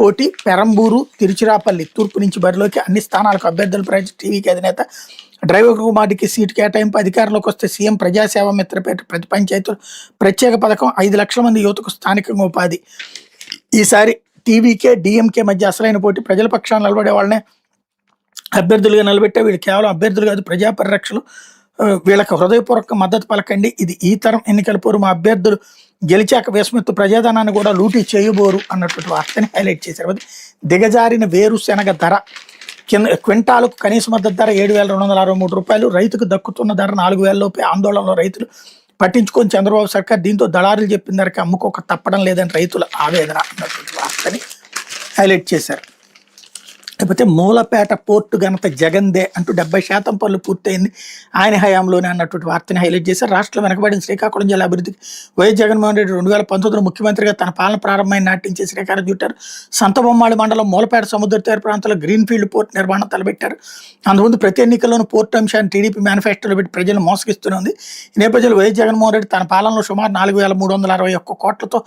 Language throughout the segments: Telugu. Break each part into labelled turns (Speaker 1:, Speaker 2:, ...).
Speaker 1: పోటీ పెరంబూరు, తిరుచిరాపల్లి తూర్పు నుంచి బరిలోకి అన్ని స్థానాలకు అభ్యర్థులు టీవీకి అధినేత డ్రైవర్ కుమార్కి సీటు కేటాయింపు అధికారంలోకి వస్తే సీఎం ప్రజాసేవ మిత్రపేట ప్రతి పంచాయతీలు ప్రత్యేక పథకం 5 లక్షల మంది యువతకు స్థానికంగా ఉపాధి. ఈసారి టీవీకే డిఎంకే మధ్య అసలైన పోటీ. ప్రజల పక్షాన నిలబడే వాళ్ళనే అభ్యర్థులుగా నిలబెట్టే వీళ్ళు కేవలం అభ్యర్థులు కాదు, ప్రజా పరిరక్షలు. వీళ్ళకి హృదయపూర్వక మద్దతు పలకండి. ఇది ఈ తరం ఎన్నికల పూర్వ మా అభ్యర్థులు గెలిచాక వేసుమెత్తు ప్రజాధనాన్ని కూడా లూటీ చేయబోరు అన్నటువంటి వార్తని హైలైట్ చేశారు. దిగజారిన వేరుశెనగ ధర క్వింటాలకు కనీస మద్దతు ధర 7,263 రూపాయలు, రైతుకు దక్కుతున్న ధర 4,000 లోపే. ఆందోళనలో రైతులు పట్టించుకొని చంద్రబాబు సర్కార్, దీంతో దళారులు చెప్పిన ధరకి అమ్ముకోక తప్పడం లేదని రైతుల ఆవేదన అన్నటువంటి వార్తని హైలైట్ చేశారు. లేకపోతే మూలపేట పోర్టు ఘనత జగన్దే అంటూ 70% పనులు పూర్తయింది ఆయన హయాంలోనే అన్నటువంటి వార్తని హైలైట్ చేశారు. రాష్ట్రంలో వెనకబడిన శ్రీకాకుళం జిల్లా అభివృద్ధికి వైఎస్ జగన్మోహన్ రెడ్డి 2019 ముఖ్యమంత్రిగా తన పాలన ప్రారంభమైన నాటించే శ్రీకారం చుట్టారు. సంతబొమ్మాళి మండలం మూలపేట సముద్ర తీర ప్రాంతంలో గ్రీన్ ఫీల్డ్ పోర్ట్ నిర్మాణం తలపెట్టారు. అందుముందు ప్రతి ఎన్నికల్లోనూ పోర్టు అంశాన్ని టీడీపీ మేనిఫెస్టోలో పెట్టి ప్రజలను మోసగిస్తూనే ఈ నేపథ్యంలో వైఎస్ జగన్మోహన్ రెడ్డి తన పాలనలో సుమారు 4,361 కోట్లతో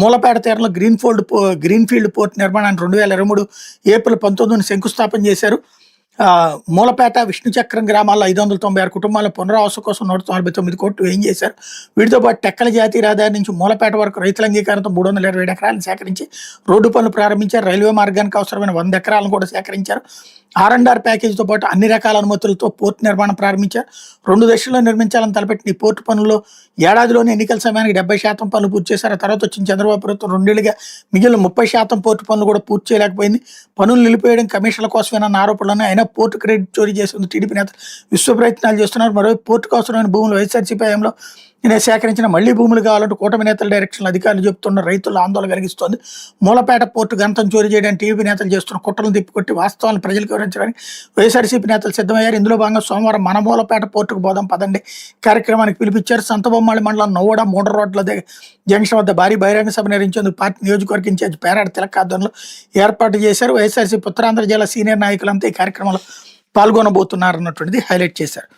Speaker 1: మూలపేట తీరంలో గ్రీన్ ఫీల్డ్ పోర్ట్ నిర్మాణాన్ని 2023 ఏప్రిల్ 19 శంకుస్థాపన చేశారు. మూలపేట, విష్ణుచక్రం గ్రామాల్లో 596 కుటుంబాల పునరావాసం కోసం 149 కోట్లు వ్యయం చేశారు. వీటితో పాటు టెక్కల జాతీయ రహదారి నుంచి మూలపేట వరకు రైతుల అంగీకారంతో 327 ఎకరాలను సేకరించి రోడ్డు పనులు ప్రారంభించారు. రైల్వే మార్గానికి అవసరమైన 100 ఎకరాలను కూడా సేకరించారు. R&R ప్యాకేజీతో పాటు అన్ని రకాల అనుమతులతో పోర్టు నిర్మాణం ప్రారంభించారు. 2 దశల్లో నిర్మించాలని తలపెట్టిన ఈ పోర్టు పనుల్లో ఏడాదిలోనే ఎన్నికల సమయానికి 70% పనులు పూర్తి చేశారు. ఆ తర్వాత వచ్చిన చంద్రబాబు ప్రభుత్వం 2 ఏళ్లుగా మిగిలిన 30% పోర్టు పనులు కూడా పూర్తి చేయలేకపోయింది. పనులు నిలిపేయడం కమిషన్ల కోసమేనన్న ఆరోపణలను అయినా పోర్టు క్రెడిట్ చోరీ చేసింది టీడీపీ నేతలు విశ్వ ప్రయత్నాలు చేస్తున్నారు. మరోవైపు పోర్టుకు అవసరమైన భూములు వైఎస్ఆర్సీపీ హయాంలో సేకరించిన మళ్లీ భూములు కావాలంటూ కూటమి నేతల డైరెక్షన్లు అధికారులు చెబుతున్న రైతుల ఆందోళన కలిగిస్తోంది. మూలపేట పోర్టు ఘనతను చోరీ చేయడానికి టీడీపీ నేతలు చేస్తున్న కుట్రలను తిప్పికొట్టి వాస్తవాలను ప్రజలకు వివరించడానికి వైఎస్ఆర్సీపీ నేతలు సిద్ధమయ్యారు. ఇందులో భాగంగా సోమవారం మన మూలపేట పోర్టుకు పోదాం పదండి కార్యక్రమానికి పిలిపించారు. సంతబొమ్మాళి మండలం నవ్వడ 3 రోడ్ల జంక్షన్ వద్ద భారీ బహిరంగ సభ నిర్వహించేందుకు పార్టీ నియోజకవర్గ ఇన్ఛార్జ్ పేరాడ తిలక్ ఆధ్వర్యంలో ఏర్పాటు చేశారు. వైఎస్ఆర్సీపీ ఉత్తరాంధ్ర జిల్లా సీనియర్ నాయకులంతా ఈ కార్యక్రమంలో పాల్గొనబోతున్నారు అన్నటువంటిది హైలైట్ చేశారు.